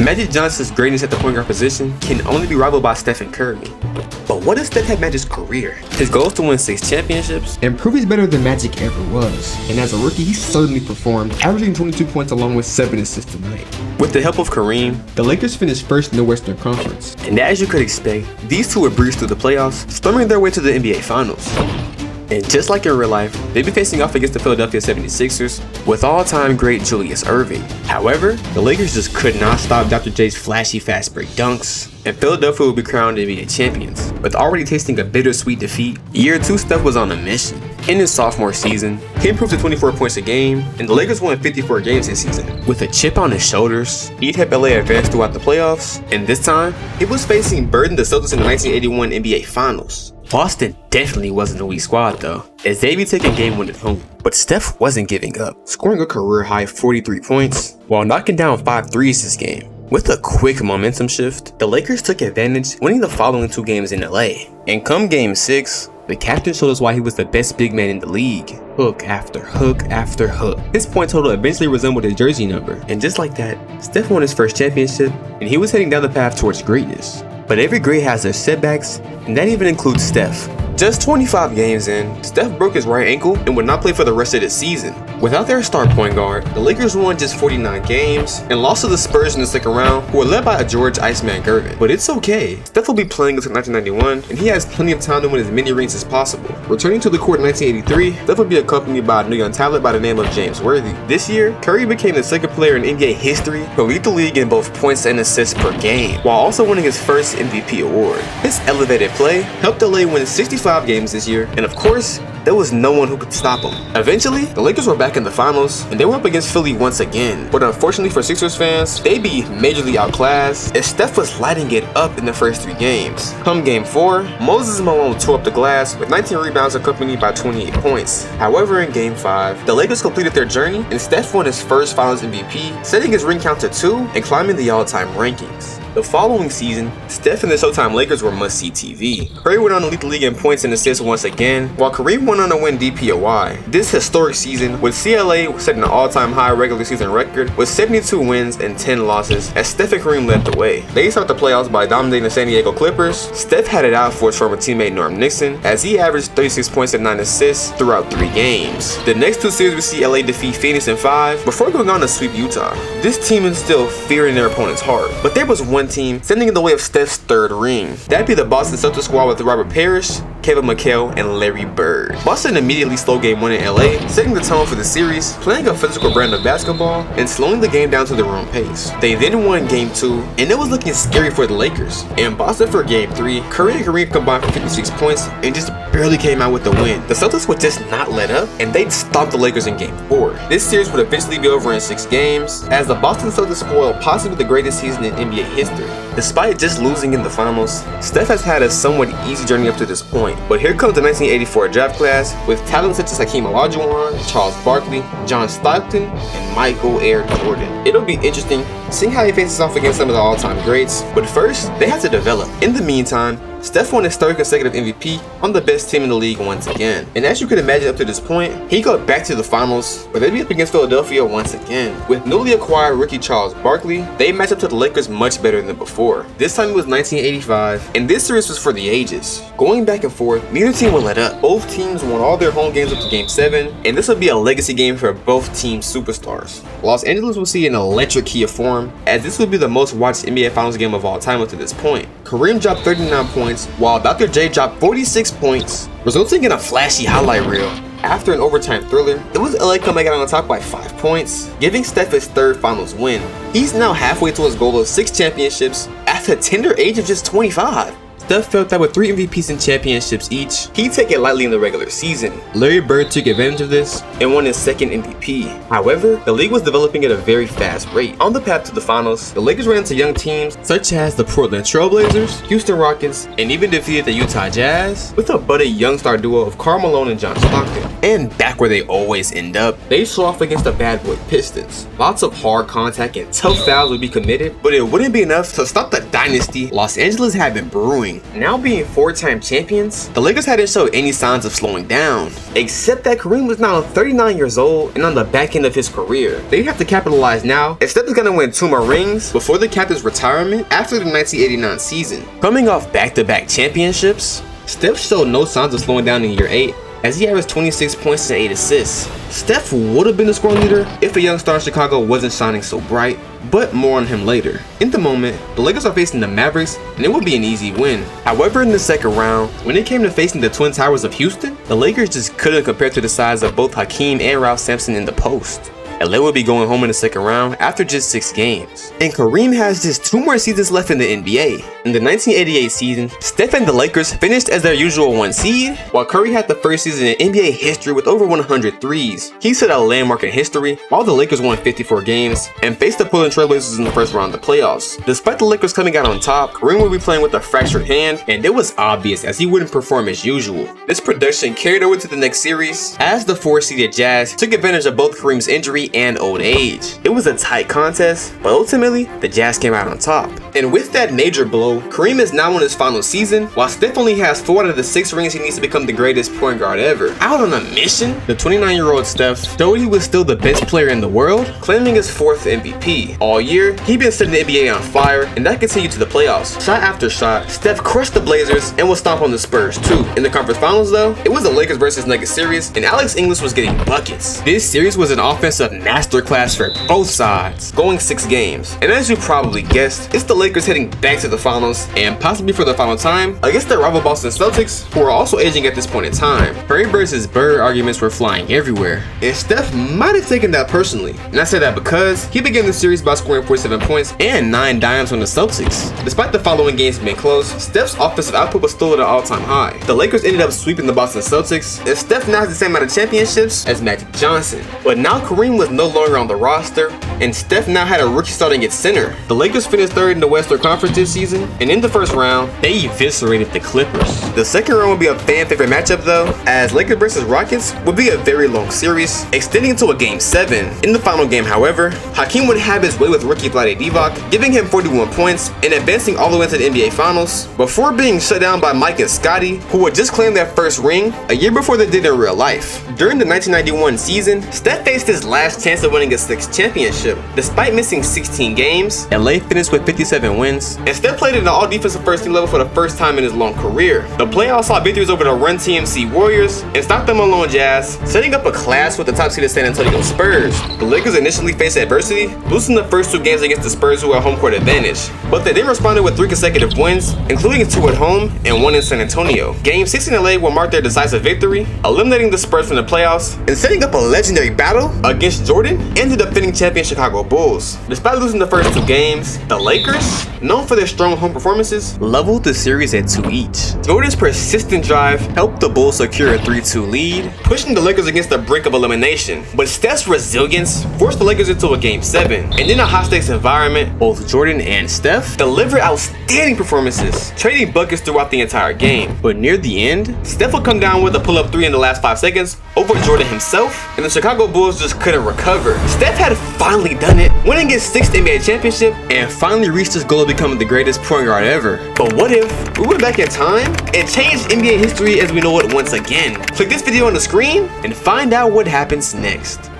Magic Johnson's greatness at the point guard position can only be rivaled by Steph Curry. But what if Steph had Magic's career? His goal is to win 6 championships and prove he's better than Magic ever was. And as a rookie, he certainly performed, averaging 22 points along with 7 assists a night. With the help of Kareem, the Lakers finished first in the Western Conference. And as you could expect, these two would breeze through the playoffs, storming their way to the NBA Finals. And just like in real life, they'd be facing off against the Philadelphia 76ers with all-time great Julius Erving. However, the Lakers just could not stop Dr. J's flashy fast break dunks, and Philadelphia would be crowned NBA champions. With already tasting a bittersweet defeat, Year 2 Steph was on a mission. In his sophomore season, he improved to 24 points a game, and the Lakers won 54 games this season. With a chip on his shoulders, he'd helped LA advance throughout the playoffs, and this time, he was facing burdened the Celtics in the 1981 NBA Finals. Boston definitely wasn't a weak squad though, as they'd be taking game 1 at home. But Steph wasn't giving up, scoring a career-high 43 points, while knocking down 5 threes this game. With a quick momentum shift, the Lakers took advantage, winning the following 2 games in LA. And come game 6, the captain showed us why he was the best big man in the league. Hook after hook after hook. His point total eventually resembled his jersey number, and just like that, Steph won his first championship, and he was heading down the path towards greatness. But every great has their setbacks, and that even includes Steph. Just 25 games in, Steph broke his right ankle and would not play for the rest of the season. Without their star point guard, the Lakers won just 49 games and lost to the Spurs in the second round, who were led by a George Iceman Gervin. But it's okay. Steph will be playing until 1991, and he has plenty of time to win as many rings as possible. Returning to the court in 1983, Steph will be accompanied by a new young talent by the name of James Worthy. This year, Curry became the second player in NBA history to lead the league in both points and assists per game, while also winning his first MVP award. This elevated play helped LA win 65 games this year, and of course, there was no one who could stop him. Eventually, the Lakers were back in the finals, and they were up against Philly once again. But unfortunately for Sixers fans, they'd be majorly outclassed, as Steph was lighting it up in the first 3 games. Come game 4, Moses Malone tore up the glass with 19 rebounds accompanied by 28 points. However, in game 5, the Lakers completed their journey, and Steph won his first Finals MVP, setting his ring count to 2 and climbing the all-time rankings. The following season, Steph and the Showtime Lakers were must-see TV. Curry went on to lead the league in points and assists once again, while Kareem went on to win DPOY. This historic season, with CLA setting an all-time high regular season record with 72 wins and 10 losses, as Steph and Kareem led the way. They start the playoffs by dominating the San Diego Clippers. Steph had it out for his former teammate Norm Nixon, as he averaged 36 points and 9 assists throughout 3 games. The next 2 series we see LA defeat Phoenix in 5, before going on to sweep Utah. This team instilled fear in their opponent's heart, but there was one team standing in the way of Steph's 3rd ring. That'd be the Boston Celtics squad with Robert Parrish, Kevin McHale, and Larry Bird. Boston immediately slowed game 1 in LA, setting the tone for the series, playing a physical brand of basketball, and slowing the game down to their own pace. They then won game 2, and it was looking scary for the Lakers. In Boston for game 3, Curry and Kareem combined for 56 points and just barely came out with the win. The Celtics would just not let up, and they'd stomp the Lakers in game 4. This series would eventually be over in 6 games, as the Boston Celtics spoiled possibly the greatest season in NBA history. Despite just losing in the finals, Steph has had a somewhat easy journey up to this point. But here comes the 1984 draft class with talent such as Hakeem Olajuwon, Charles Barkley, John Stockton, and Michael Air Jordan. It'll be interesting seeing how he faces off against some of the all-time greats, but first, they have to develop. In the meantime, Steph won his 3rd consecutive MVP on the best team in the league once again. And as you could imagine up to this point, he got back to the finals, where they'd be up against Philadelphia once again. With newly acquired rookie Charles Barkley, they matched up to the Lakers much better than before. This time it was 1985, and this series was for the ages. Going back and forth, neither team would let up. Both teams won all their home games up to game 7, and this would be a legacy game for both teams' superstars. Los Angeles will see an electric key of form, as this would be the most watched NBA Finals game of all time up to this point. Kareem dropped 39 points, while Dr. J dropped 46 points, resulting in a flashy highlight reel. After an overtime thriller, it was LA coming out on top by 5 points, giving Steph his 3rd finals win. He's now halfway to his goal of 6 championships at the tender age of just 25. Steph felt that with 3 MVPs and championships each, he'd take it lightly in the regular season. Larry Bird took advantage of this and won his 2nd MVP. However, the league was developing at a very fast rate. On the path to the finals, the Lakers ran into young teams such as the Portland Trail Blazers, Houston Rockets, and even defeated the Utah Jazz with a budding young star duo of Karl Malone and John Stockton. And back where they always end up, they saw off against the bad boy Pistons. Lots of hard contact and tough fouls would be committed, but it wouldn't be enough to stop the dynasty Los Angeles had been brewing. quickly. Now being 4-time champions, the Lakers hadn't showed any signs of slowing down, except that Kareem was now 39 years old and on the back end of his career. They have to capitalize now, as Steph is going to win 2 more rings before the captain's retirement after the 1989 season. Coming off back-to-back championships, Steph showed no signs of slowing down in year 8, as he averaged 26 points and 8 assists. Steph would have been the scoring leader if a young star in Chicago wasn't shining so bright, but more on him later. In the moment, the Lakers are facing the Mavericks, and it would be an easy win. However, in the second round, when it came to facing the Twin Towers of Houston, the Lakers just couldn't compare to the size of both Hakeem and Ralph Sampson in the post. LA will be going home in the second round after just 6 games. And Kareem has just 2 more seasons left in the NBA. In the 1988 season, Steph and the Lakers finished as their usual 1 seed, while Curry had the first season in NBA history with over 100 threes. He set a landmark in history, while the Lakers won 54 games and faced the Portland Trail Blazers in the first round of the playoffs. Despite the Lakers coming out on top, Kareem would be playing with a fractured hand, and it was obvious as he wouldn't perform as usual. This production carried over to the next series, as the 4-seeded Jazz took advantage of both Kareem's injury and old age. It was a tight contest, but ultimately, the Jazz came out on top. And with that major blow, Kareem is now in his final season, while Steph only has 4 out of the 6 rings he needs to become the greatest point guard ever. Out on a mission, the 29-year-old Steph showed he was still the best player in the world, claiming his 4th MVP. All year, he'd been setting the NBA on fire, and that continued to the playoffs. Shot after shot, Steph crushed the Blazers and will stomp on the Spurs too. In the conference finals though, it was the Lakers versus Nuggets series, and Alex English was getting buckets. This series was an offensive masterclass for both sides, going 6 games. And as you probably guessed, it's the Lakers heading back to the finals, and possibly for the final time, against their rival Boston Celtics, who are also aging at this point in time. Curry versus Bird arguments were flying everywhere, and Steph might have taken that personally. And I say that because he began the series by scoring 47 points and 9 dimes on the Celtics. Despite the following games being close, Steph's offensive output was still at an all-time high. The Lakers ended up sweeping the Boston Celtics, and Steph now has the same amount of championships as Magic Johnson. But now Kareem was no longer on the roster, and Steph now had a rookie starting at center. The Lakers finished 3rd in the Western Conference this season, and in the first round, they eviscerated the Clippers. The second round will be a fan favorite matchup though, as Lakers versus Rockets would be a very long series, extending into a Game 7. In the final game, however, Hakeem would have his way with rookie Vlade Divac, giving him 41 points and advancing all the way to the NBA Finals, before being shut down by Mike and Scotty, who had just claimed their first ring a year before they did in real life. During the 1991 season, Steph faced his last chance of winning a 6th championship. Despite missing 16 games, LA finished with 57 wins, and Steph played at an all-defensive first-team level for the first time in his long career. The playoffs saw victories over the Run TMC Warriors and Stockton Malone Jazz, setting up a clash with the top-seeded San Antonio Spurs. The Lakers initially faced adversity, losing the first 2 games against the Spurs, who had home court advantage, but they then responded with 3 consecutive wins, including 2 at home and 1 in San Antonio. Game 6 in LA will mark their decisive victory, eliminating the Spurs from the playoffs and setting up a legendary battle against Jordan and the defending champion Chicago Bulls. Despite losing the first 2 games, the Lakers, known for their strong home performances, leveled the series at 2 each. Jordan's persistent drive helped the Bulls secure a 3-2 lead, pushing the Lakers against the brink of elimination. But Steph's resilience forced the Lakers into a Game 7, and in a high-stakes environment, both Jordan and Steph delivered outstanding performances, trading buckets throughout the entire game. But near the end, Steph would come down with a pull-up 3 in the last 5 seconds over Jordan himself, and the Chicago Bulls just couldn't recover. Steph had finally done it, winning his 6th NBA championship, and finally reached his goal of becoming the greatest point guard ever. But what if we went back in time and changed NBA history as we know it once again? Click this video on the screen and find out what happens next.